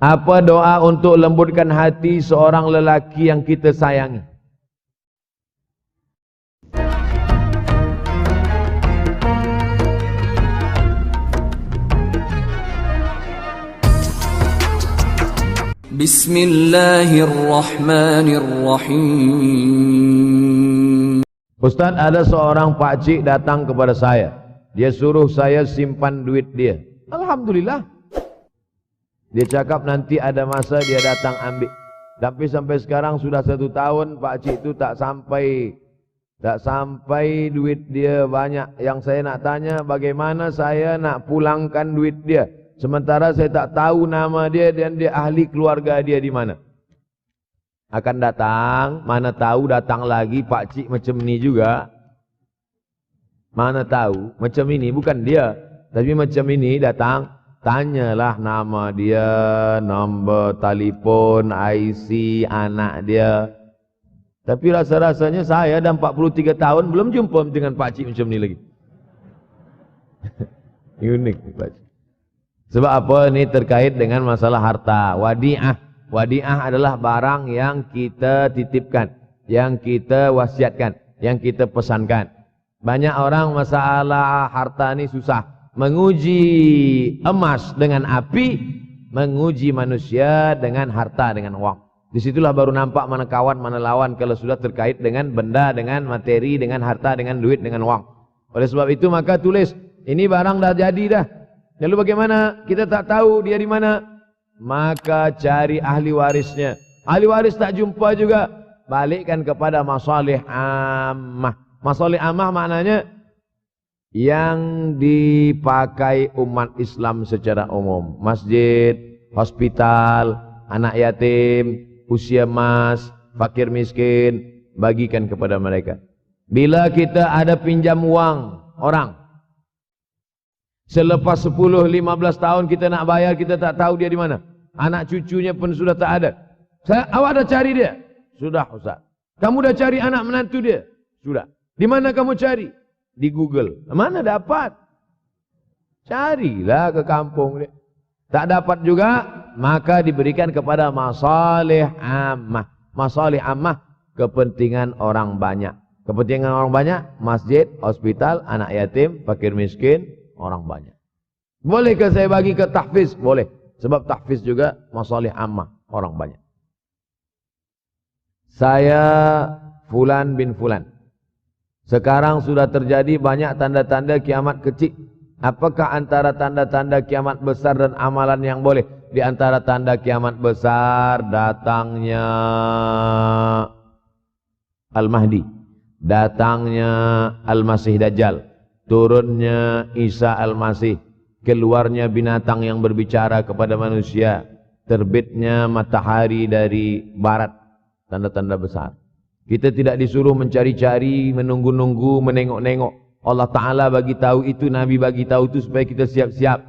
Apa doa untuk lembutkan hati seorang lelaki yang kita sayangi? Bismillahirrahmanirrahim. Ustaz, ada seorang pakcik datang kepada saya. Dia suruh saya simpan duit dia. Alhamdulillah. Dia cakap nanti ada masa dia datang ambil. Tapi sampai sekarang sudah 1 tahun pakcik itu tak sampai duit dia banyak. Yang saya nak tanya, bagaimana saya nak pulangkan duit dia? Sementara saya tak tahu nama dia dan dia ahli keluarga dia di mana. Akan datang, mana tahu datang lagi pakcik macam ni juga. Mana tahu macam ini, bukan dia, tapi macam ini datang. Tanyalah nama dia, nombor telefon, IC anak dia. Tapi rasa-rasanya saya dah 43 tahun belum jumpa dengan pakcik macam ni lagi. Unik pakcik. Sebab apa? Ini terkait dengan masalah harta. Wadi'ah. Wadi'ah adalah barang yang kita titipkan, yang kita wasiatkan, yang kita pesankan. Banyak orang masalah harta ini susah. Menguji emas dengan api, menguji manusia dengan harta, dengan uang. Disitulah baru nampak mana kawan, mana lawan kalau sudah terkait dengan benda, dengan materi, dengan harta, dengan duit, dengan uang. Oleh sebab itu maka tulis, ini barang dah jadi dah. Lalu bagaimana? Kita tak tahu dia di mana. Maka cari ahli warisnya. Ahli waris tak jumpa juga, balikkan kepada masalih ammah. Masalih ammah maknanya yang dipakai umat Islam secara umum. Masjid, hospital, anak yatim, usia mas, fakir miskin, bagikan kepada mereka. Bila kita ada pinjam uang orang, selepas 10-15 tahun kita nak bayar, kita tak tahu dia di mana. Anak cucunya pun sudah tak ada. Awak dah cari dia? Sudah Ustaz. Kamu dah cari anak menantu dia? Sudah. Di mana kamu cari? Di Google. Mana dapat? Carilah ke kampung dia. Tak dapat juga, maka diberikan kepada masalih ammah. Masalih ammah, kepentingan orang banyak. Kepentingan orang banyak, masjid, hospital, anak yatim, fakir miskin, orang banyak. Bolehkah saya bagi ke tahfiz? Boleh. Sebab tahfiz juga masalih ammah, orang banyak. Saya Fulan bin Fulan. Sekarang sudah terjadi banyak tanda-tanda kiamat kecil. Apakah antara tanda-tanda kiamat besar dan amalan yang boleh? Di antara tanda kiamat besar, datangnya Al-Mahdi, datangnya Al-Masih Dajjal, turunnya Isa Al-Masih, keluarnya binatang yang berbicara kepada manusia, terbitnya matahari dari barat. Tanda-tanda besar. Kita tidak disuruh mencari-cari, menunggu-nunggu, menengok-nengok. Allah Ta'ala bagi tahu itu, Nabi bagi tahu itu supaya kita siap-siap.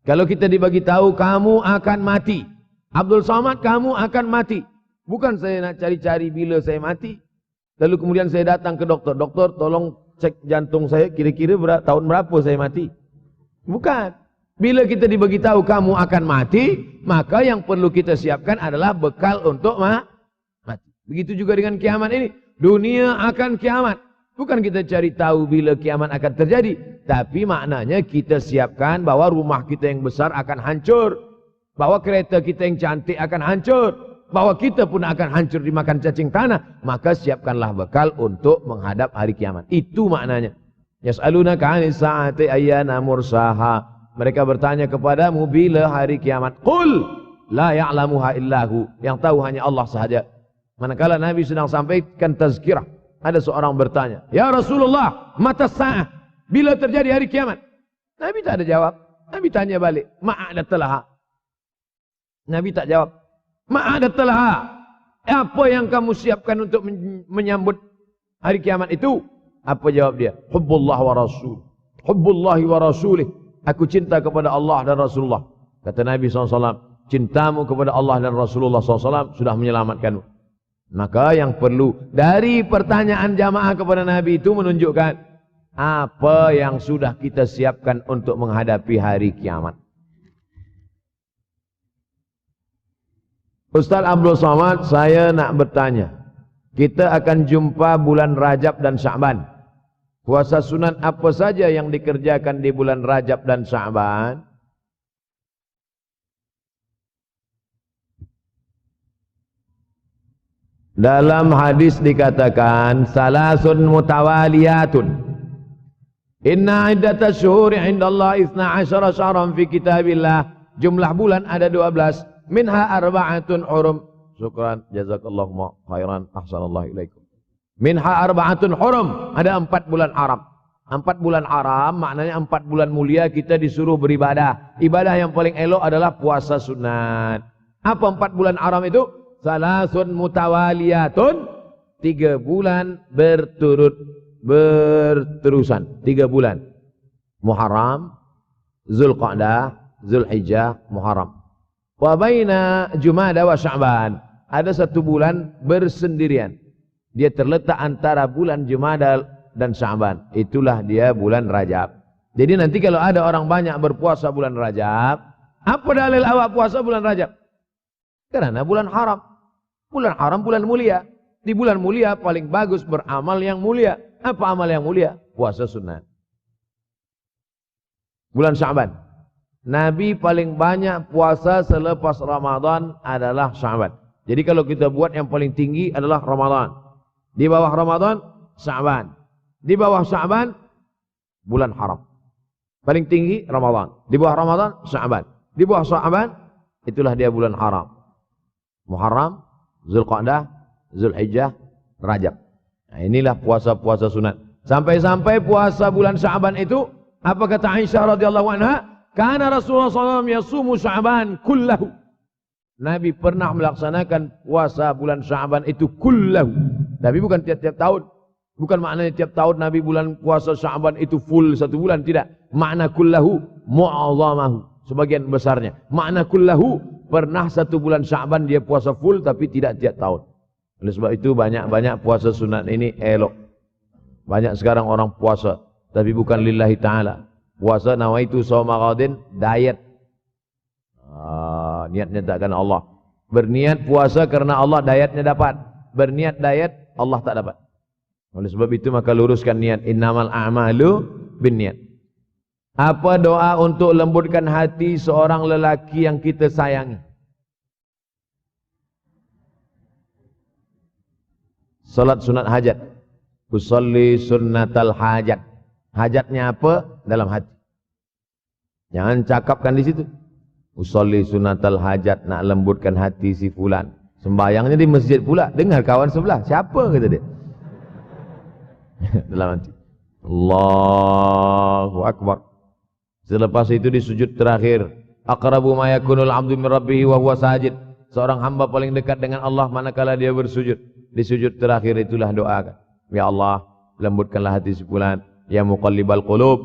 Kalau kita dibagi tahu, kamu akan mati. Abdul Somad, kamu akan mati. Bukan saya nak cari-cari bila saya mati. Lalu kemudian saya datang ke doktor. Doktor, tolong cek jantung saya, kira-kira tahun berapa saya mati. Bukan. Bila kita dibagi tahu kamu akan mati, maka yang perlu kita siapkan adalah bekal untuk mati. Begitu juga dengan kiamat ini. Dunia akan kiamat. Bukan kita cari tahu bila kiamat akan terjadi, tapi maknanya kita siapkan bahwa rumah kita yang besar akan hancur, bahwa kereta kita yang cantik akan hancur, bahwa kita pun akan hancur dimakan cacing tanah. Maka siapkanlah bekal untuk menghadap hari kiamat. Itu maknanya. Yas'alunaka 'anis sa'ati ayyana mursaha. Mereka bertanya kepadamu bila hari kiamat. Qul la ya'lamuha illahu. Yang tahu hanya Allah sahaja. Manakala Nabi sedang sampaikan tazkirah, ada seorang bertanya, "Ya Rasulullah, mata sa'ah? Bila terjadi hari kiamat?" Nabi tak ada jawab. Nabi tanya balik, "Ma'adatalaha?" Nabi tak jawab. "Ma'adatalaha?" Apa yang kamu siapkan untuk menyambut hari kiamat itu? Apa jawab dia? "Hubbullah wa rasul. Hubbullahi wa rasulih." Aku cinta kepada Allah dan Rasulullah. Kata Nabi SAW, cintamu kepada Allah dan Rasulullah SAW sudah menyelamatkanmu. Maka yang perlu dari pertanyaan jamaah kepada Nabi itu menunjukkan apa yang sudah kita siapkan untuk menghadapi hari kiamat. Ustaz Abdul Somad, saya nak bertanya. Kita akan jumpa bulan Rajab dan Sya'ban. Puasa sunat apa saja yang dikerjakan di bulan Rajab dan Sya'ban? Dalam hadis dikatakan salasun mutawaliyatun. Inna iddatash syuhuri 'indallahi 12 syahran fi kitabillah. Jumlah bulan ada 12. Minha arba'atun hurum. Syukran, jazakallahu khairan, ahsanallahu ilaikum. Minha arba'atun hurum. Ada 4 bulan haram. 4 bulan haram maknanya 4 bulan mulia kita disuruh beribadah. Ibadah yang paling elok adalah puasa sunat. Apa 4 bulan haram itu? Salasun mutawaliyatun. 3 bulan berterusan. 3 bulan. Muharram, Zulqa'dah, Zulhijjah, Muharram. Wa baina Jumada wa Sya'ban. Ada 1 bulan bersendirian. Dia terletak antara bulan Jumada dan Sya'ban. Itulah dia bulan Rajab. Jadi nanti kalau ada orang banyak berpuasa bulan Rajab, apa dalil awak puasa bulan Rajab? Karena bulan haram. Bulan haram bulan mulia. Di bulan mulia paling bagus beramal yang mulia. Apa amal yang mulia? Puasa sunat. Bulan Sya'ban. Nabi paling banyak puasa selepas Ramadan adalah Sya'ban. Jadi kalau kita buat yang paling tinggi adalah Ramadan. Di bawah Ramadan, Sya'ban. Di bawah Sya'ban, bulan haram. Paling tinggi Ramadan. Di bawah Ramadan, Sya'ban. Di bawah Sya'ban, itulah dia bulan haram. Muharram, Zulqa'dah, Zulhijjah, Rajab. Nah, inilah puasa-puasa sunat. Sampai-sampai puasa bulan Sya'ban itu, apa kata Aisyah radhiyallahu anha? Karena Rasulullah SAW yasumu Sya'ban kullahu. Nabi pernah melaksanakan puasa bulan Sya'ban itu kullahu. Tapi bukan tiap-tiap tahun. Bukan maknanya tiap tahun Nabi bulan puasa Sya'ban itu full 1 bulan. Tidak. Makna kullahu mu'azzamahu. Sebagian besarnya. Makna kullahu pernah 1 bulan Sya'ban dia puasa full tapi tidak tiap tahun. Oleh sebab itu banyak-banyak puasa sunat ini elok. Banyak sekarang orang puasa. Tapi bukan lillahi ta'ala. Puasa nawaitu shauma ghadin, diet. Niatnya tak karena Allah. Berniat puasa karena Allah, dietnya dapat. Berniat diet, Allah tak dapat. Oleh sebab itu maka luruskan niat. Innamal a'malu binniat. Apa doa untuk lembutkan hati seorang lelaki yang kita sayangi? Salat sunat hajat. Usolli sunnatal hajat. Hajatnya apa? Dalam hati. Jangan cakapkan di situ. Usolli sunnatal hajat, nak lembutkan hati si fulan. Sembayangnya di masjid pula. Dengar kawan sebelah. Siapa kata dia? Dalam hati. Allahu Akbar. Selepas itu di sujud terakhir. Aqrabu ma yakunul abdu min rabbih wa huwa sajid. Seorang hamba paling dekat dengan Allah manakala dia bersujud. Di sujud terakhir itulah doakan. Ya Allah, lembutkanlah hati si fulan. Ya muqallibal qulub.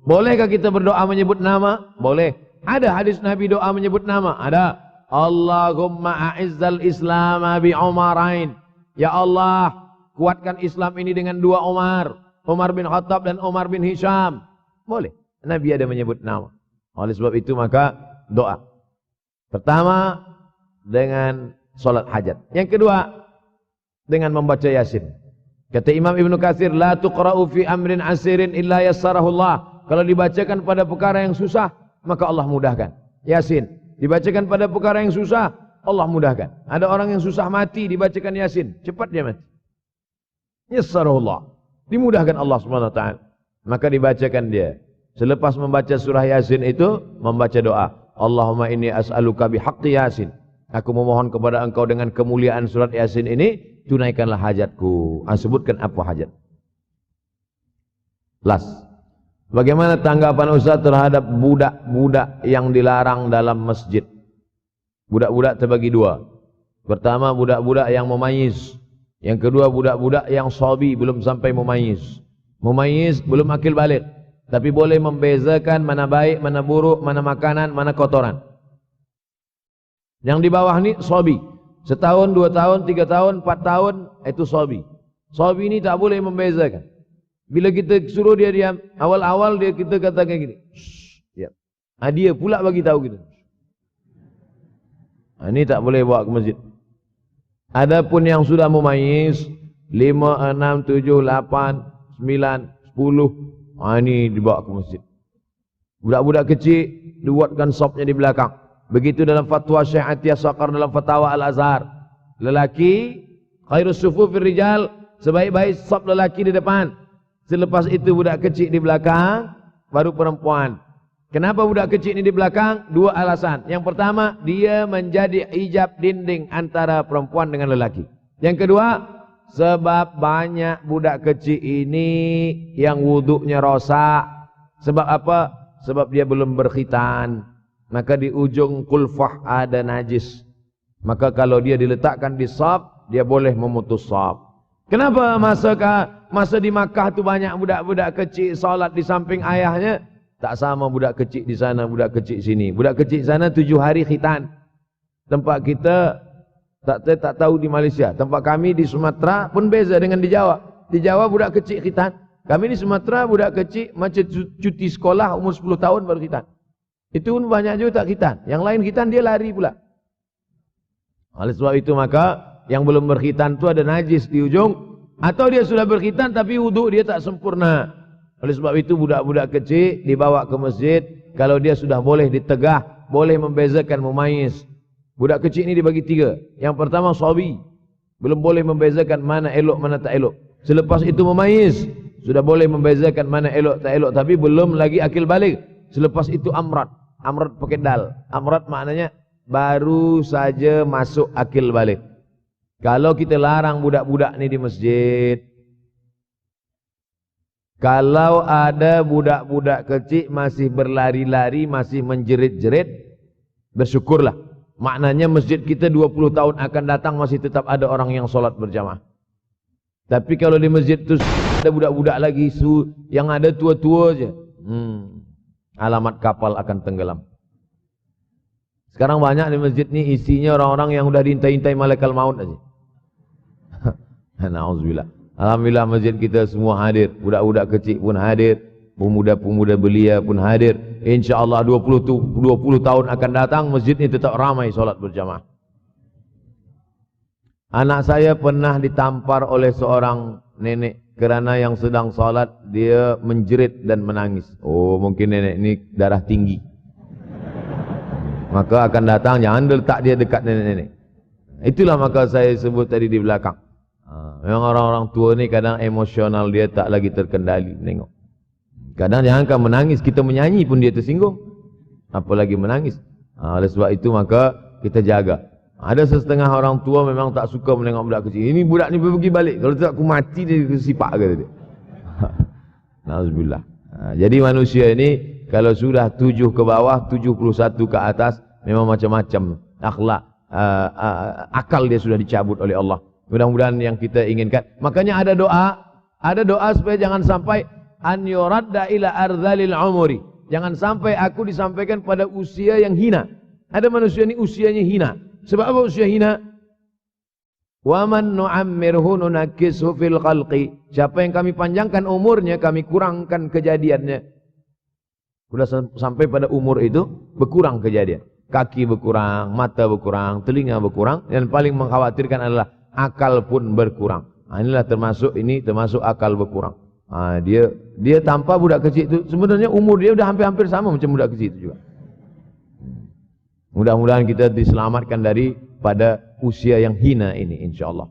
Bolehkah kita berdoa menyebut nama? Boleh. Ada hadis Nabi doa menyebut nama? Ada. Allahumma a'izzal Islam bi Umarain. Ya Allah, kuatkan Islam ini dengan 2 Umar. Umar bin Khattab dan Umar bin Hisham. Boleh. Nabi ada menyebut nama. Oleh sebab itu maka doa. Pertama dengan salat hajat. Yang kedua dengan membaca Yasin. Kata Imam Ibnu Katsir, la tuqra'u fi amrin asirin illa yassarahullah. Kalau dibacakan pada perkara yang susah, maka Allah mudahkan. Yasin. Dibacakan pada perkara yang susah, Allah mudahkan. Ada orang yang susah mati, dibacakan Yasin, cepat dia mati. Yassarahullah. Dimudahkan Allah SWT. Maka dibacakan dia. Selepas membaca surah Yasin itu, membaca doa. Allahumma inni as'aluka bihaqqi Yasin. Aku memohon kepada engkau dengan kemuliaan surat Yasin ini, tunaikanlah hajatku. Sebutkan apa hajat. Last. Bagaimana tanggapan Ustaz terhadap budak-budak yang dilarang dalam masjid? Budak-budak terbagi 2. Pertama, budak-budak yang mumayyiz. Yang kedua, budak-budak yang shabi, belum sampai mumayyiz. Mumayyiz belum akil balik, tapi boleh membezakan mana baik, mana buruk, mana makanan, mana kotoran. Yang di bawah ni shabi. 1 tahun, 2 tahun, 3 tahun, 4 tahun, itu shabi. Shabi ini tak boleh membezakan. Bila kita suruh dia diam, awal-awal kita katakan gini, diam. Dia pula bagi tahu kita. Ini tak boleh bawa ke masjid. Adapun yang sudah mumayyiz 5, 6, 7, 8, 9, 10, ini dibawa ke masjid. Budak-budak kecil dibuatkan sopnya di belakang. Begitu dalam fatwa Syekh Atiyah Saqar dalam fatwa Al-Azhar. Lelaki khairus sufufir rijal, sebaik-baik sop lelaki di depan. Selepas itu budak kecil di belakang, baru perempuan. Kenapa budak kecil ini di belakang? 2 alasan. Yang pertama, dia menjadi hijab dinding antara perempuan dengan lelaki. Yang kedua, sebab banyak budak kecil ini yang wuduknya rosak. Sebab apa? Sebab dia belum berkhitan. Maka di ujung kulfah ada najis. Maka kalau dia diletakkan di shaf, dia boleh memutus shaf. Kenapa masa di Makkah tu banyak budak-budak kecil salat di samping ayahnya? Tak sama budak kecil di sana, budak kecil sini. Budak kecil sana 7 hari khitan. Tempat kita tak tahu di Malaysia. Tempat kami di Sumatera pun beza dengan di Jawa. Di Jawa budak kecil khitan. Kami di Sumatera budak kecil macam cuti sekolah umur 10 tahun baru khitan. Itu pun banyak juga tak khitan. Yang lain khitan dia lari pula. Oleh sebab itu maka yang belum berkhitan tu ada najis di ujung, atau dia sudah berkhitan tapi wuduk dia tak sempurna. Oleh sebab itu budak-budak kecil dibawa ke masjid. Kalau dia sudah boleh ditegah, boleh membezakan, mumayyiz. Budak kecil ini dibagi 3. Yang pertama sabi, belum boleh membezakan mana elok mana tak elok. Selepas itu mumayyiz, sudah boleh membezakan mana elok tak elok, tapi belum lagi akil balik. Selepas itu amrat. Amrat pakai dal. Amrat maknanya baru saja masuk akil balik. Kalau kita larang budak-budak ni di masjid, kalau ada budak-budak kecil masih berlari-lari, masih menjerit-jerit, bersyukurlah. Maknanya masjid kita 20 tahun akan datang masih tetap ada orang yang solat berjamaah. Tapi kalau di masjid itu ada budak-budak lagi, yang ada tua-tua aja, alamat kapal akan tenggelam. Sekarang banyak di masjid ni isinya orang-orang yang sudah diintai-intai malaikat maut aja. Na'udzubillah. Alhamdulillah masjid kita semua hadir. Budak-budak kecil pun hadir. Pemuda-pemuda belia pun hadir. InsyaAllah 20 tahun akan datang masjid ini tetap ramai solat berjamaah. Anak saya pernah ditampar oleh seorang nenek kerana yang sedang solat dia menjerit dan menangis. Oh, mungkin nenek ini darah tinggi. Maka akan datang, jangan letak dia dekat nenek-nenek. Itulah maka saya sebut tadi di belakang. Memang orang-orang tua ni kadang emosional dia tak lagi terkendali. Tengok. Kadang jangankan menangis, kita menyanyi pun dia tersinggung. Apalagi menangis. Oleh sebab itu maka kita jaga. Ada setengah orang tua memang tak suka menengok budak kecil. Ini budak ni pergi balik. Kalau tak aku mati dia sipak kata dia. Na'udzubillah. Jadi manusia ini kalau sudah 7 ke bawah, 71 ke atas, memang macam-macam akhlak, akal dia sudah dicabut oleh Allah. Mudah-mudahan yang kita inginkan. Makanya ada doa supaya jangan sampai an yuradda ila ardhalil umuri. Jangan sampai aku disampaikan pada usia yang hina. Ada manusia ini usianya hina. Sebab apa usia hina? Wa man nu'ammirhu nunakkishu fil khalqi. Siapa yang kami panjangkan umurnya, kami kurangkan kejadiannya. Sudah sampai pada umur itu berkurang kejadian. Kaki berkurang, mata berkurang, telinga berkurang, dan paling mengkhawatirkan adalah akal pun berkurang. Inilah termasuk akal berkurang. Dia tanpa budak kecil itu sebenarnya umur dia sudah hampir-hampir sama macam budak kecil itu juga. Mudah-mudahan kita diselamatkan daripada usia yang hina ini insyaallah.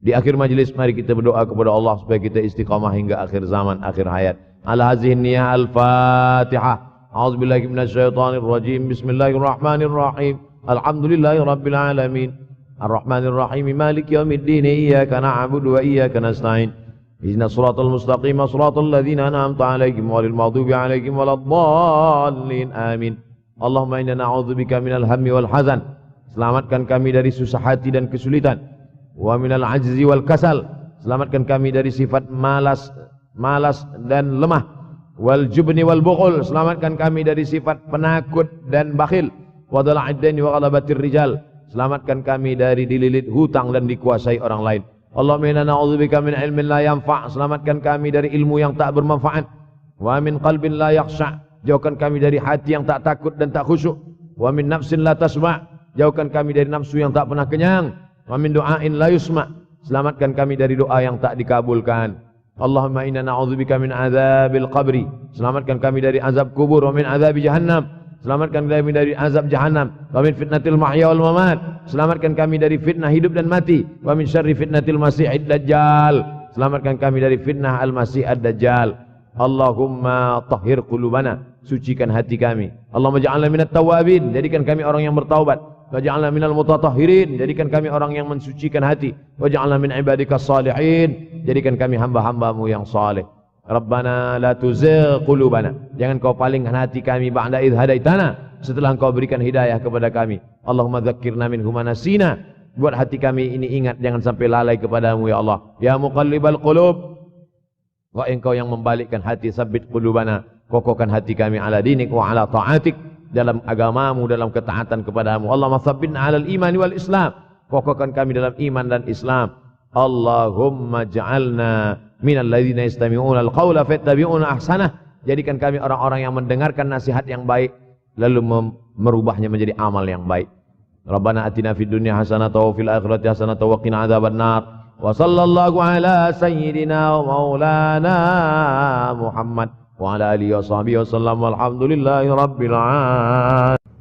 Di akhir majlis mari kita berdoa kepada Allah supaya kita istiqamah hingga akhir zaman, akhir hayat. Ala hadhihi niyyah al-Fatihah. A'udzubillahi minasyaitonir rajim. Bismillahirrahmanirrahim. Alhamdulillahirabbil alamin. Ar-Rahmanir-Rahim. Maliki yaumiddin. Iyyaka na'budu wa iyyaka nasta'in. Ihdinas siratal mustaqim, siratal ladzina an'amta 'alaihim ghairil maghdubi 'alaihim waladdallin. Amin. Allahumma inna na'udzubika minal hammi wal hazan. Selamatkan kami dari susah hati dan kesulitan. Wa minal ajzi wal kasal. Selamatkan kami dari sifat malas dan lemah. Wal jubni wal bukhul. Selamatkan kami dari sifat penakut dan bakhil. Wa dhala'id daini wa ghalabatir rijal. Selamatkan kami dari dililit hutang dan dikuasai orang lain. Allahumma inna na'udzubika min ilmin la yanfa'. Selamatkan kami dari ilmu yang tak bermanfaat. Wa min qalbin la yakhsha'. Jauhkan kami dari hati yang tak takut dan tak khusyuk. Wa min nafsin la tasma'. jauhkan kami dari nafsu yang tak pernah kenyang. Wa min du'ain la yusma', selamatkan kami dari doa yang tak dikabulkan. Allahumma inna na'udzubika min azabil qabri, selamatkan kami dari azab kubur. Wa min azabi jahannam, selamatkan kami dari azab jahannam. Wa min fitnatil mahya wal mamat, selamatkan kami dari fitnah hidup dan mati. Wa min syarri fitnatil masiihid dajjal, selamatkan kami dari fitnah al-masih ad-dajjal. Allahumma tahhir qulubana, sucikan hati kami. Allahumma ja'alna minat tawabin, jadikan kami orang yang bertaubat. Waj'alna minal mutatahhirin, jadikan kami orang yang mensucikan hati. Waj'alna min ibadikas salihin, jadikan kami hamba-hambamu yang saleh. Rabbana la tuzigh qulubana, jangan kau palingkan hati kami ba'da idh hadaitana, setelah engkau berikan hidayah kepada kami. Allahumma dzakkirna minhu ma nasina, buat hati kami ini ingat, jangan sampai lalai kepadamu ya Allah. Ya muqallibal qulub, wahai engkau yang membalikkan hati, sabbit qulubana, kokohkan hati kami ala dinik wa ala ta'atik, dalam agamamu, dalam ketaatan kepadamu. Allahumma tsabbitna 'alal imani wal Islam, kokohkan kami dalam iman dan Islam. Allahumma ja'alna minal ladzina yastami'una al-qaula fayattabi'una ahsanah, jadikan kami orang-orang yang mendengarkan nasihat yang baik lalu merubahnya menjadi amal yang baik. Rabbana atina fid dunya hasanatan wa fil akhirati hasanatan wa qina adzabannar. Wa sallallahu ala sayyidina wa maulana Muhammad wa ala alihi wa sahbihi wa sallam, walhamdulillahi rabbil alamin.